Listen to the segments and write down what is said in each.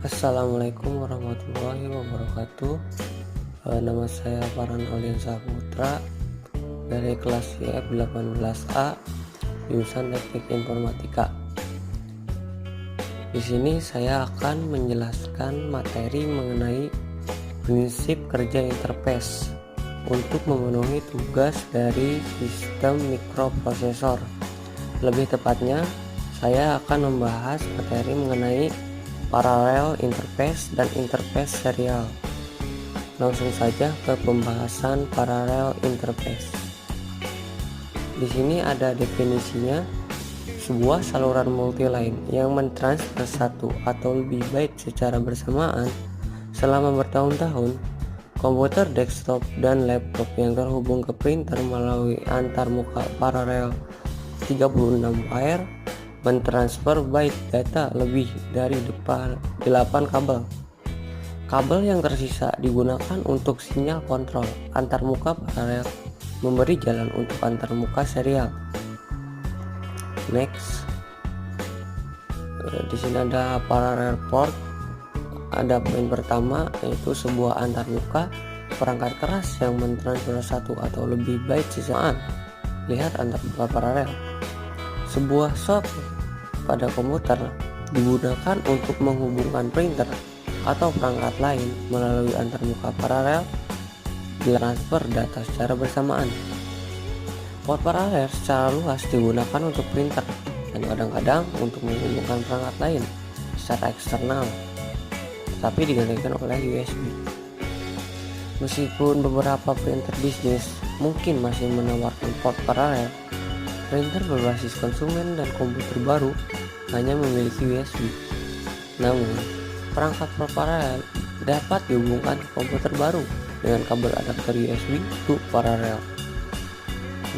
Assalamualaikum warahmatullahi wabarakatuh. Nama saya Farhan Aldian Saputra dari kelas YF 18A jurusan Teknik Informatika. Di sini saya akan menjelaskan materi mengenai prinsip kerja interface untuk memenuhi tugas dari sistem mikroprosesor. Lebih tepatnya, saya akan membahas materi mengenai parallel interface dan interface serial. Langsung saja ke pembahasan parallel interface. Di sini ada definisinya, sebuah saluran multiline yang mentransfer satu atau lebih byte secara bersamaan selama bertahun-tahun. Komputer desktop dan laptop yang terhubung ke printer melalui antarmuka paralel 36 wire mentransfer byte data lebih dari 8 kabel. Kabel yang tersisa digunakan untuk sinyal kontrol antarmuka paralel, memberi jalan untuk antarmuka serial. Next, di sini ada parallel port. Ada poin pertama, yaitu sebuah antarmuka perangkat keras yang mentransfer satu atau lebih byte sisaan. Lihat antarmuka paralel. Sebuah software pada komputer digunakan untuk menghubungkan printer atau perangkat lain melalui antarmuka paralel transfer data secara bersamaan. Port paralel secara luas digunakan untuk printer dan kadang-kadang untuk menghubungkan perangkat lain secara eksternal, tapi digantikan oleh USB. Meskipun beberapa printer bisnis mungkin masih menawarkan port paralel, printer berbasis konsumen dan komputer baru hanya memiliki USB. Namun, perangkat port paralel dapat dihubungkan ke komputer baru dengan kabel adapter USB to paralel.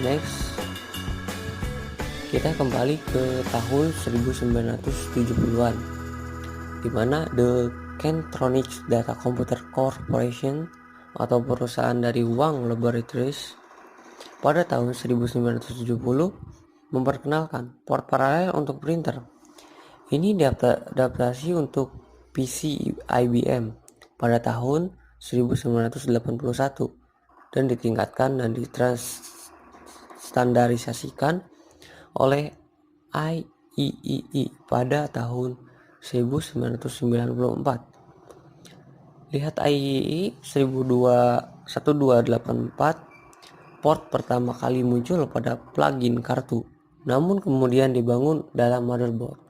Next, kita kembali ke tahun 1970-an, di mana The Kentronics Data Computer Corporation atau perusahaan dari Wang Laboratories pada tahun 1970 memperkenalkan port paralel untuk printer. Ini diadaptasi untuk PC IBM pada tahun 1981 dan ditingkatkan dan distandarisasikan oleh IEEE pada tahun 1994. Lihat IEEE 1284. Port pertama kali muncul pada plugin kartu, namun kemudian dibangun dalam motherboard.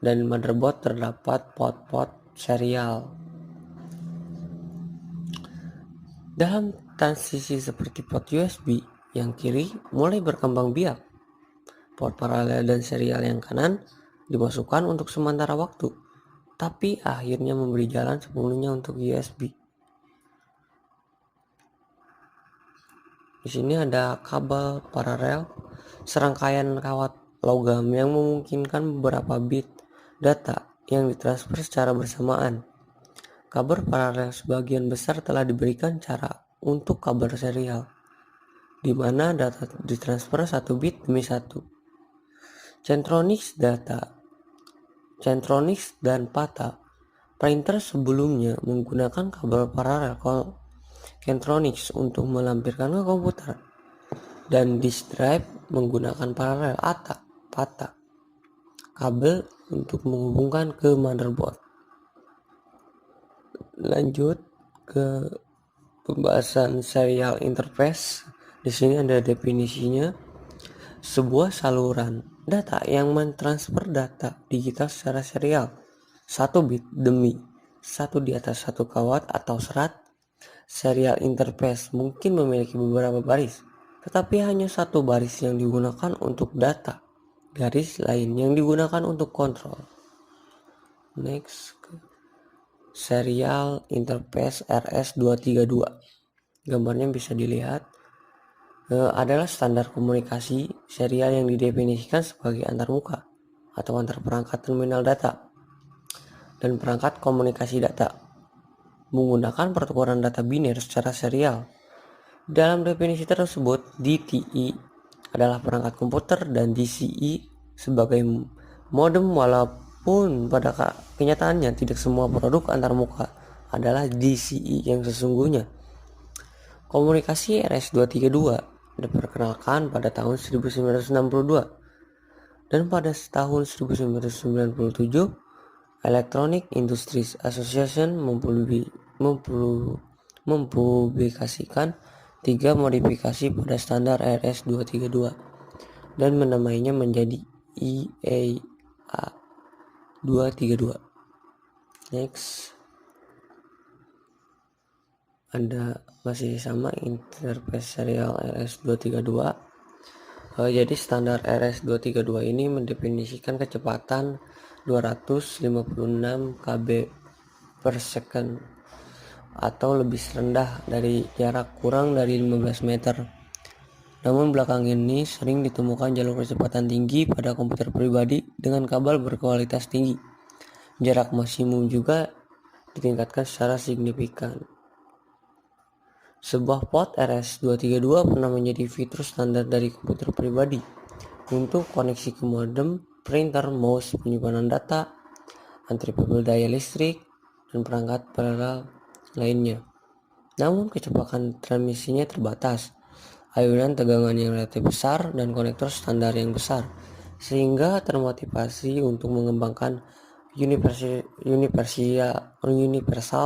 Dan motherboard terdapat port serial. Dalam transisi seperti port USB yang kiri mulai berkembang biak, port paralel dan serial yang kanan dimasukkan untuk sementara waktu, tapi akhirnya memberi jalan sepenuhnya untuk USB. Di sini ada kabel paralel, serangkaian kawat logam yang memungkinkan beberapa bit data yang ditransfer secara bersamaan. Kabel paralel sebagian besar telah diberikan cara untuk kabel serial, di mana data ditransfer satu bit demi satu. Centronics dan PATA printer sebelumnya menggunakan kabel paralel Kentronics untuk melampirkan ke komputer, dan disk drive menggunakan paralel PATA kabel untuk menghubungkan ke motherboard. Lanjut ke pembahasan serial interface. Di sini ada definisinya, sebuah saluran data yang mentransfer data digital secara serial, satu bit demi satu di atas satu kawat atau serat. Serial interface mungkin memiliki beberapa baris, tetapi hanya satu baris yang digunakan untuk data, garis lain yang digunakan untuk kontrol. Next, serial interface RS232. Gambarnya bisa dilihat. Adalah standar komunikasi serial yang didefinisikan sebagai antarmuka atau antar perangkat terminal data dan perangkat komunikasi data menggunakan pertukaran data biner secara serial. Dalam definisi tersebut, DTE adalah perangkat komputer dan DCE sebagai modem Pun pada kenyataannya tidak semua produk antarmuka adalah DCI yang sesungguhnya. Komunikasi RS-232 diperkenalkan pada tahun 1962 dan pada tahun 1997 Electronic Industries Association mempublikasikan 3 modifikasi pada standar RS-232 dan menamainya menjadi EAA 232. Next, ada masih sama interface serial RS-232. Jadi standar RS-232 ini mendefinisikan kecepatan 256 kb per second atau lebih rendah dari jarak kurang dari 15 meter. Namun belakang ini sering ditemukan jalur kecepatan tinggi pada komputer pribadi dengan kabel berkualitas tinggi. Jarak maksimum juga ditingkatkan secara signifikan. Sebuah port RS-232 pernah menjadi fitur standar dari komputer pribadi untuk koneksi ke modem, printer, mouse, penyimpanan data, untrippable daya listrik, dan perangkat paralel lainnya. Namun kecepatan transmisinya terbatas, ayunan tegangan yang relatif besar, dan konektor standar yang besar, sehingga termotivasi untuk mengembangkan Universal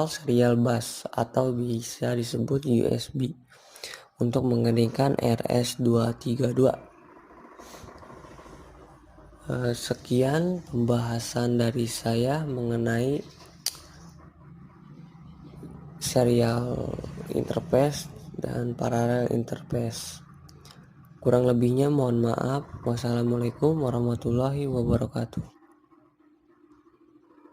Serial Bus atau bisa disebut USB untuk mengedepankan RS-232. Sekian pembahasan dari saya mengenai serial interface dan paralel interface. Kurang lebihnya mohon maaf. Wassalamualaikum warahmatullahi wabarakatuh.